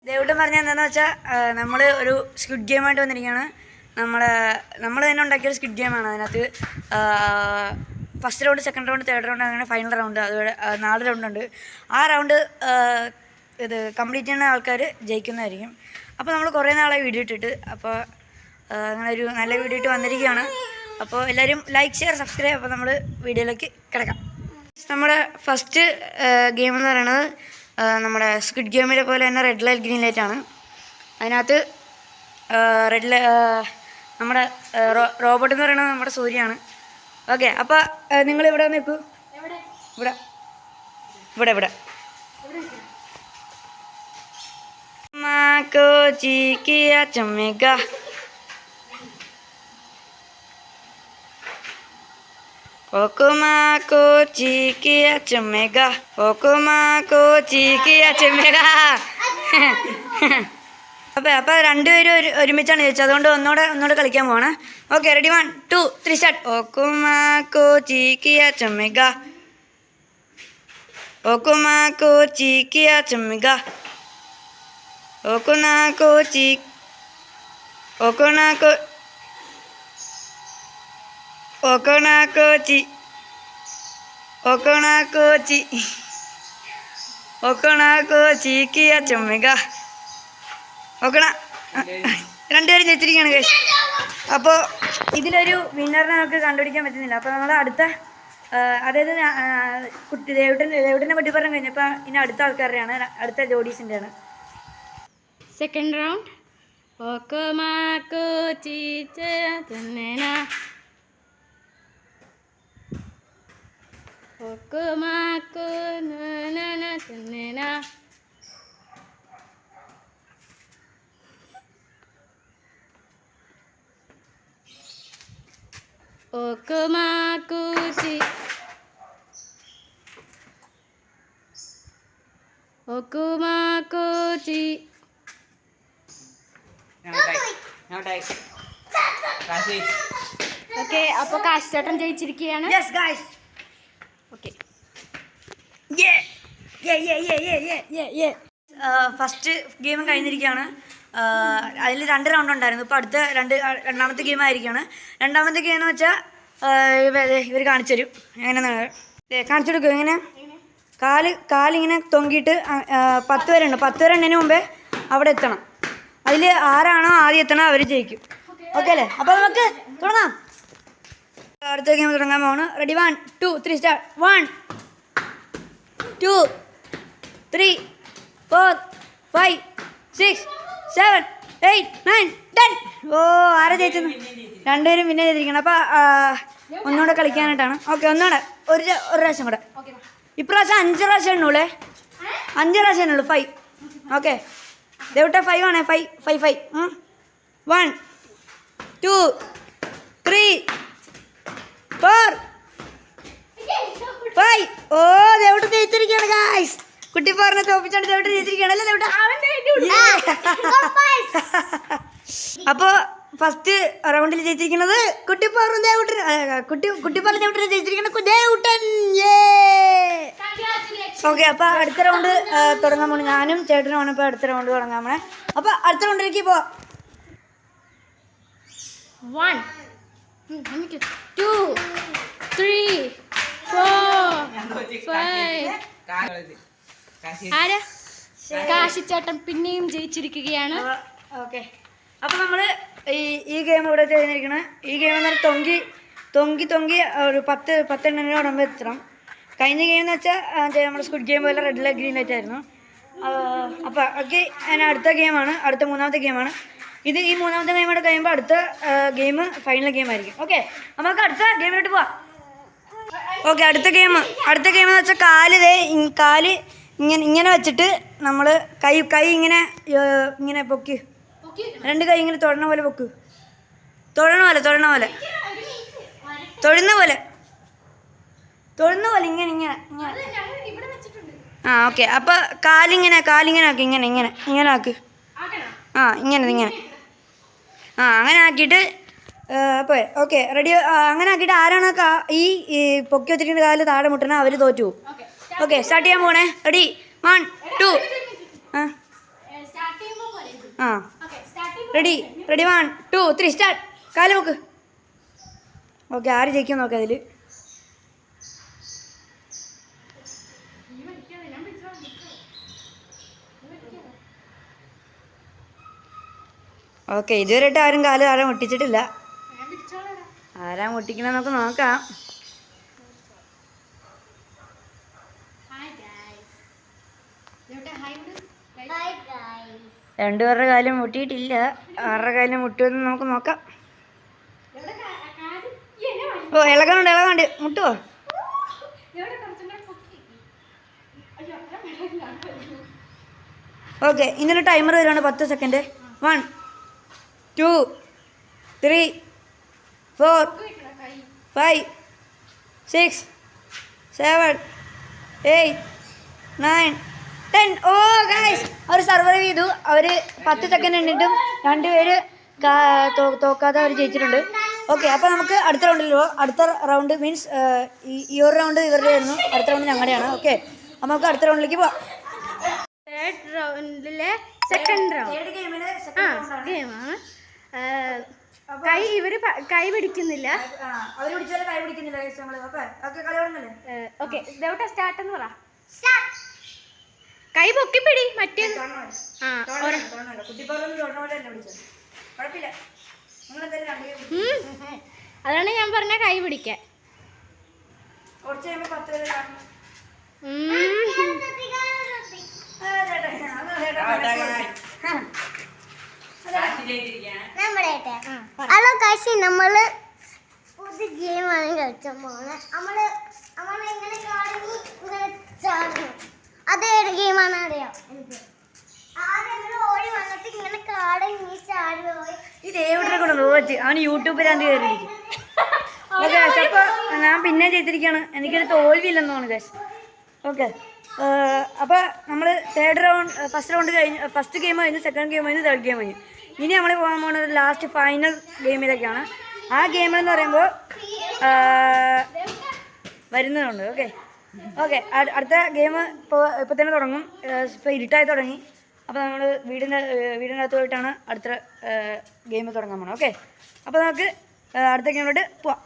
ദേവട്ടൻ പറഞ്ഞ എന്താണെന്ന് വെച്ചാൽ നമ്മൾ ഒരു സ്ക്വിഡ് ഗെയിമായിട്ട് വന്നിരിക്കുകയാണ്. നമ്മൾ തന്നെ ഉണ്ടാക്കിയൊരു സ്ക്വിഡ് ഗെയിമാണ്. അതിനകത്ത് first round, second round, third round, അങ്ങനെ ഫൈനൽ റൗണ്ട്, അതുപോലെ 4 റൗണ്ടുണ്ട്. ആ റൗണ്ട് ഇത് കംപ്ലീറ്റ് ചെയ്യുന്ന ആൾക്കാർ ജയിക്കുന്നതായിരിക്കും. അപ്പോൾ നമ്മൾ കുറേ നാളെ വീഡിയോ ഇട്ടിട്ട്, അപ്പോൾ അങ്ങനെ ഒരു നല്ല വീഡിയോ ഇട്ട് വന്നിരിക്കുകയാണ്. അപ്പോൾ എല്ലാവരും ലൈക്ക്, ഷെയർ, സബ്സ്ക്രൈബ്. അപ്പോൾ നമ്മൾ വീഡിയോയിലേക്ക് കിടക്കാം. നമ്മുടെ ഫസ്റ്റ് ഗെയിം എന്ന് പറയുന്നത് നമ്മുടെ സ്ക്വിഡ് ഗെയിമിലെ പോലെ തന്നെ റെഡ് ലൈറ്റ് ഗ്രീൻ ലൈറ്റ് ആണ്. അതിനകത്ത് നമ്മുടെ റോബോട്ട് എന്ന് പറയുന്നത് നമ്മുടെ സൂര്യയാണ്. ഓക്കെ, അപ്പോൾ നിങ്ങൾ ഇവിടെ നിൽക്കൂ. ഇവിടെ ഇവിടെ ഇവിടെ മാക്കോ ചീക്കിയ ചമ്മേക Okumako chikia chumega. Okumako chikia chumega. അപ്പോൾ രണ്ടുപേരും ഒരുമിച്ചാണ് ചോദിച്ചത്. അതുകൊണ്ട് ഒന്നുകൂടെ കളിക്കാൻ പോവാണ്. Okay, ready, 1, 2, 3 start. Okumako chikia chumega. Okumako chikia chumega. Okunako ചീക്കിയ ചുമ്മിക. രണ്ടുപേരും ജയിച്ചിരിക്കുകയാണ് ഗൈസ്. അപ്പോൾ ഇതിലൊരു വിന്നറിനെ നമുക്ക് കണ്ടുപിടിക്കാൻ പറ്റുന്നില്ല. അപ്പോൾ നമ്മൾ അടുത്ത, അതായത് ദേവട്ടനെ പറ്റി പറഞ്ഞു കഴിഞ്ഞപ്പോൾ ഇനി അടുത്ത ആൾക്കാരുടെയാണ്, അടുത്ത ജോഡീസിൻ്റെയാണ്. Second round. Okumako nanana tanena. Okumako chi. Okumako chi. Okay, അപ്പോൾ കാശ് ചേട്ടൻ ജയിച്ചിരിക്കുകയാണ്. Yes guys. Okay, first game കഴിഞ്ഞിരിക്കുകയാണ്. അതിൽ 2 റൗണ്ട് ഉണ്ടായിരുന്നു. ഇപ്പോൾ അടുത്ത രണ്ടാമത്തെ ഗെയിം ആയിരിക്കുകയാണ്. രണ്ടാമത്തെ ഗെയിം എന്ന് വെച്ചാൽ ഇവർ കാണിച്ചു തരും. എങ്ങനെ കാണിച്ചു കൊടുക്കും. ഇങ്ങനെ കാലിങ്ങനെ തൊങ്കിയിട്ട് 10 പേരുണ്ട്. 10 പേരുണ്ടതിന് മുമ്പേ അവിടെ എത്തണം. അതിൽ ആരാണോ ആദ്യം എത്തണം അവർ ജയിക്കും. ഓക്കെ അല്ലേ? അപ്പോൾ നമുക്ക് തുടങ്ങാം. അടുത്ത ഗെയിം തുടങ്ങാൻ പോകണം. Ready, 1, 2, 3 start. 1, 2, 3, 4, 5, 6, 7, 8, 9, 10. ഓ, ആരാ ജയിച്ചെന്ന്? രണ്ടുപേരും പിന്നെ ചെയ്തിരിക്കണം. അപ്പോൾ ഒന്നുകൂടെ കളിക്കാനായിട്ടാണ്. ഓക്കെ, ഒന്നുകൂടെ ഒരു പ്രാവശ്യം കൂടെ. ഇപ്രാവശ്യം 5 പ്രാവശ്യം ഉള്ളൂല്ലേ? 5 പ്രാവശ്യം ഉള്ളൂ. 5. ഓക്കെ, ദേവട്ടെ 5 ആണേ. 5, 1, 2, 3, 4, 5. ഓ, ദേവട്ടൻ ജയിച്ചിരിക്കുകയാണ് ഗായ്സ്. കുട്ടി പറഞ്ഞ തോപ്പിച്ചാണ് ദേവട്ടൻ ജയിച്ചിരിക്കുകയാണ് അല്ലേ ദേവട്ട? അപ്പോൾ ഫസ്റ്റ് റൗണ്ടിൽ ജയിച്ചിരിക്കുന്നത് കുട്ടിപ്പാറും ദേവട്ടൻ. കുട്ടിപ്പാറും ദേവട്ടൻ ജയിച്ചിരിക്കുന്നത് ദേവട്ടൻ. ഓക്കെ, അപ്പോൾ അടുത്ത റൗണ്ട് തുടങ്ങാൻ പോകണം. ഞാനും ചേട്ടനുമാണ് ഇപ്പോൾ അടുത്ത റൗണ്ട് തുടങ്ങാൻ പോണേ. അപ്പോൾ അടുത്ത റൗണ്ടിലേക്ക് പോവാം. 1, 2, 3, 4, 5. ആരാ? കാശിച്ചേട്ടൻ പിന്നെയും ജയിച്ചിരിക്കുകയാണ്. ഓക്കെ, അപ്പോൾ നമ്മൾ ഈ ഗെയിം ഇവിടെ ചെയ്തിരിക്കണം. ഈ ഗെയിം എന്ന് പറഞ്ഞാൽ തൊങ്കി ഒരു 10 എണ്ണത്തിന് ഉടമ്പ് എത്തണം. കഴിഞ്ഞ ഗെയിം എന്ന് വെച്ചാൽ നമ്മുടെ സ്ക്വിഡ് ഗെയിം പോലെ റെഡ് ലൈറ്റ് ഗ്രീൻ ലൈറ്റ് ആയിരുന്നു. അപ്പോൾ ഓക്കെ, അതിന് അടുത്ത ഗെയിമാണ്, അടുത്ത 3ാമത്തെ ഗെയിമാണ് ഇത്. ഈ 3ാമത്തെ ഗെയിം കൂടെ കഴിയുമ്പോൾ അടുത്ത ഗെയിം ഫൈനൽ ഗെയിം ആയിരിക്കും. ഓക്കെ, നമുക്ക് അടുത്ത ഗെയിമിലോട്ട് പോവാം. ഓക്കെ, അടുത്ത ഗെയിം എന്ന് വെച്ചാൽ കാല് ഇങ്ങനെ വെച്ചിട്ട് നമ്മൾ കൈ ഇങ്ങനെ പൊക്കി, 2 കൈ ഇങ്ങനെ തൊഴുന്ന പോലെ പൊക്ക്. തൊഴുന്ന പോലെ ഇങ്ങനെ. ആ, ഓക്കെ, അപ്പോൾ കാലിങ്ങനെ ആക്കി, ഇങ്ങനെ ആക്ക്. ഇങ്ങനെ അങ്ങനെ ആക്കിയിട്ട് അപ്പോൾ ഓക്കെ, റെഡി. അങ്ങനെ ആക്കിയിട്ട് ആരാണ് ഈ പൊക്കി വെച്ചിരിക്കുന്ന കാലിൽ താഴെ മുട്ടണ അവർ തോറ്റു പോകും. ഓക്കെ, സ്റ്റാർട്ട് ചെയ്യാൻ പോണേ. റെഡി, 1, 2 ആ സ്റ്റാർട്ട് ചെയ്യുമ്പോൾ പോലെ ആ ഓക്കെ സ്റ്റാർട്ടിംഗ് റെഡി 1 2 3 സ്റ്റാർട്ട് കാല് നോക്ക് ഓക്കെ ആര് ജയിക്കാൻ നോക്കാം അതിൽ ഓക്കെ ഇതുവരെയായിട്ട് ആരും കാല് ആരാ മുട്ടിച്ചിട്ടില്ല ആരാ മുട്ടിക്കണമെന്ന് നമുക്ക് നോക്കാം രണ്ടുപേരുടെ കാലും മുട്ടിയിട്ടില്ല ആരുടെ കാലും മുട്ടുമെന്ന് നമുക്ക് നോക്കാം ഓ ഇളകാനുണ്ട് മുട്ടുവോ ഓക്കെ ഇന്നൊരു ടൈമർ വരുവാണ് 10 സെക്കൻഡ് 1 2 3 4 5 6 7 8 9 10 ഓ ഗൈസ് അവർ സർവൈവ് ചെയ്തു അവർ 10 സെക്കൻഡ് എണ്ണിട്ടും രണ്ടുപേര് തോക്കാതെ അവർ ജയിച്ചിട്ടുണ്ട് ഓക്കെ അപ്പോൾ നമുക്ക് അടുത്ത റൗണ്ടിൽ പോവാം അടുത്ത റൗണ്ട് മീൻസ് ഈ ഒരു റൗണ്ട് ഇവരുടെ ആയിരുന്നു അടുത്ത റൗണ്ട് ഞങ്ങളുടെയാണ് ഓക്കെ അപ്പോൾ നമുക്ക് അടുത്ത റൗണ്ടിലേക്ക് പോവാം തേർഡ് റൗണ്ടിലെ സെക്കൻഡ് റൗണ്ട് ഗെയിമാണ് കൈ പിടിക്കുന്നില്ല അവർ പിടിച്ചാലും കൈ പിടിക്കുന്നില്ല ഓക്കെ ഇതെവിടെ സ്റ്റാർട്ട് എന്ന് പറ കൈ പൊക്കി പിടി മറ്റേ അതാണ് ഞാൻ പറഞ്ഞ കൈ പിടിക്കാൻ ഹലോ കാശി നമ്മള് പുതിയ ഗെയിമാണ് കളിച്ചാൽ പോണേ നമ്മള് ഇങ്ങനെ ചാടുന്നു അതേത് ഗെയിമാണ് അറിയാം എനിക്ക് ആദ്യം ഓടി വന്നിട്ട് ഇങ്ങനെ കാടങ്ങി ചാടി പോയി ഇത് എവിടെ കൊണ്ട് നോക്കി അവന് യൂട്യൂബിലാണ്ട് കയറിയിരിക്കും ഓക്കെ അപ്പോൾ ഞാൻ പിന്നെ ചെയ്തിരിക്കുകയാണ് എനിക്കൊരു തോൽവിയില്ലെന്ന് തോന്നുന്നു ഗൈസ് ഓക്കെ അപ്പോൾ നമ്മൾ ഫസ്റ്റ് റൗണ്ട് കഴിഞ്ഞ് ഫസ്റ്റ് ഗെയിം കഴിഞ്ഞു സെക്കൻഡ് ഗെയിം കഴിഞ്ഞു തേർഡ് ഗെയിം കഴിഞ്ഞു ഇനി നമ്മൾ പോകാൻ പോകുന്നത് ലാസ്റ്റ് ഫൈനൽ ഗെയിമിലൊക്കെയാണ് ആ ഗെയിം എന്ന് പറയുമ്പോൾ വരുന്നതുണ്ട് ഓക്കെ അടുത്ത ഗെയിം ഇപ്പോൾ തന്നെ തുടങ്ങും ഇപ്പോൾ ഇരുട്ടായി തുടങ്ങി അപ്പോൾ നമ്മൾ വീടിനകത്ത് പോയിട്ടാണ് അടുത്ത ഗെയിം തുടങ്ങാൻ പോകണം ഓക്കെ അപ്പോൾ നമുക്ക് അടുത്ത ഗെയിമിലോട്ട് പോവാം